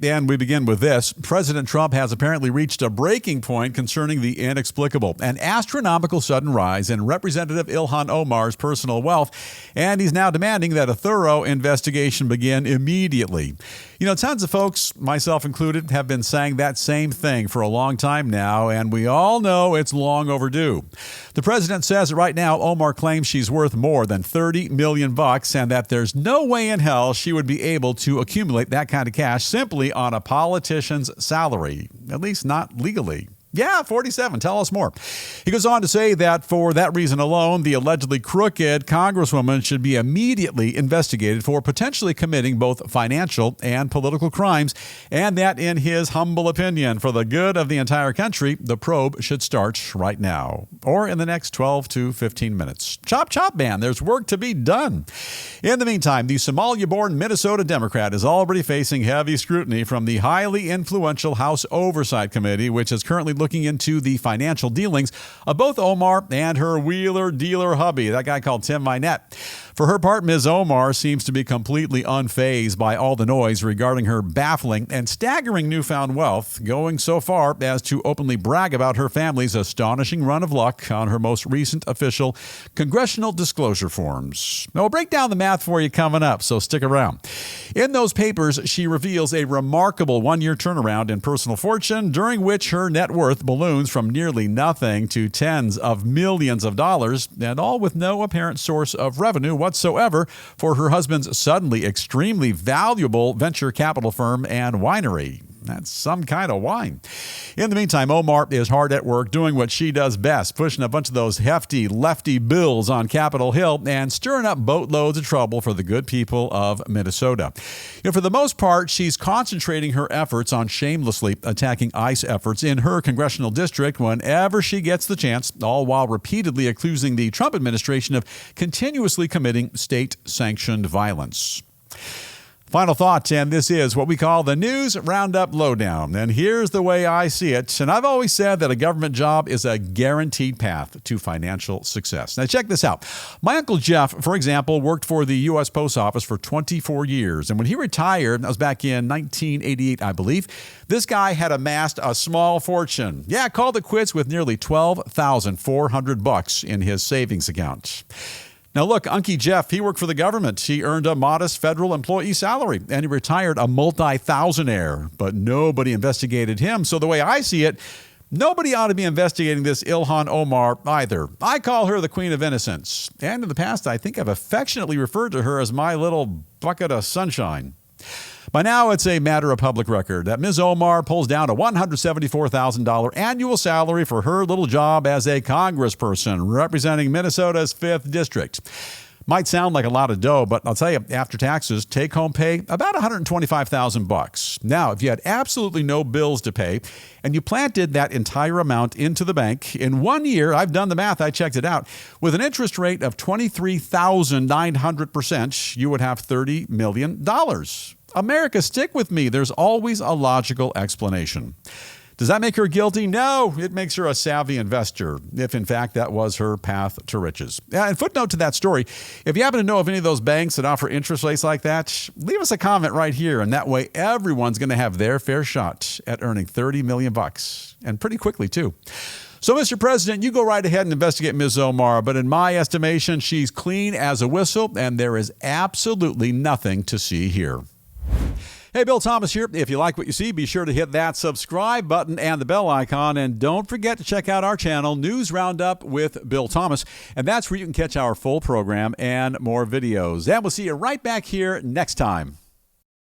And we begin with this. President Trump has apparently reached a breaking point concerning the inexplicable, an astronomical sudden rise in Representative Ilhan Omar's personal wealth, and he's now demanding that a thorough investigation begin immediately. You know, tons of folks, myself included, have been saying that same thing for a long time now, and we all know it's long overdue. The president says that right now Omar claims she's worth more than $30 million and that there's no way in hell she would be able to accumulate that kind of cash simply on a politician's salary, at least not legally. Yeah, 47. Tell us more. He goes on to say that for that reason alone, the allegedly crooked congresswoman should be immediately investigated for potentially committing both financial and political crimes, and that in his humble opinion, for the good of the entire country, the probe should start right now or in the next 12 to 15 minutes. Chop, chop, man. There's work to be done. In the meantime, the Somalia-born Minnesota Democrat is already facing heavy scrutiny from the highly influential House Oversight Committee, which is currently looking into the financial dealings of both Omar and her wheeler-dealer hubby, that guy called Tim Minette. For her part, Ms. Omar seems to be completely unfazed by all the noise regarding her baffling and staggering newfound wealth, going so far as to openly brag about her family's astonishing run of luck on her most recent official congressional disclosure forms. Now, we'll break down the math for you coming up, so stick around. In those papers, she reveals a remarkable one-year turnaround in personal fortune, during which her net worth balloons from nearly nothing to tens of millions of dollars, and all with no apparent source of revenue whatsoever for her husband's suddenly extremely valuable venture capital firm and winery. That's some kind of wine. In the meantime, Omar is hard at work doing what she does best, pushing a bunch of those hefty lefty bills on Capitol Hill and stirring up boatloads of trouble for the good people of Minnesota. For the most part, she's concentrating her efforts on shamelessly attacking ICE efforts in her congressional district whenever she gets the chance, all while repeatedly accusing the Trump administration of continuously committing state-sanctioned violence. Final thought, and this is what we call the News Roundup Lowdown. And here's the way I see it. And I've always said that a government job is a guaranteed path to financial success. Now, check this out. My Uncle Jeff, for example, worked for the U.S. Post Office for 24 years. And when he retired, that was back in 1988, I believe, this guy had amassed a small fortune. Yeah, called it quits with nearly $12,400 in his savings account. Now, look, Unky Jeff, he worked for the government. He earned a modest federal employee salary, and he retired a multi-thousandaire, but nobody investigated him. So the way I see it, nobody ought to be investigating this Ilhan Omar either. I call her the Queen of Innocence. And in the past, I think I've affectionately referred to her as my little bucket of sunshine. By now, it's a matter of public record that Ms. Omar pulls down a $174,000 annual salary for her little job as a congressperson representing Minnesota's 5th District. Might sound like a lot of dough, but I'll tell you, after taxes, take-home pay about $125,000. Now, if you had absolutely no bills to pay and you planted that entire amount into the bank, in 1 year, I've done the math, I checked it out, with an interest rate of 23,900%, you would have $30 million. America, stick with me. There's always a logical explanation. Does that make her guilty? No, it makes her a savvy investor, if in fact that was her path to riches. And footnote to that story, if you happen to know of any of those banks that offer interest rates like that, leave us a comment right here, and that way everyone's going to have their fair shot at earning $30 million, and pretty quickly too. So, Mr. President, you go right ahead and investigate Ms. Omar, but in my estimation, she's clean as a whistle, and there is absolutely nothing to see here. Hey, Bill Thomas here. If you like what you see, be sure to hit that subscribe button and the bell icon. And don't forget to check out our channel, News Roundup with Bill Thomas. And that's where you can catch our full program and more videos. And we'll see you right back here next time.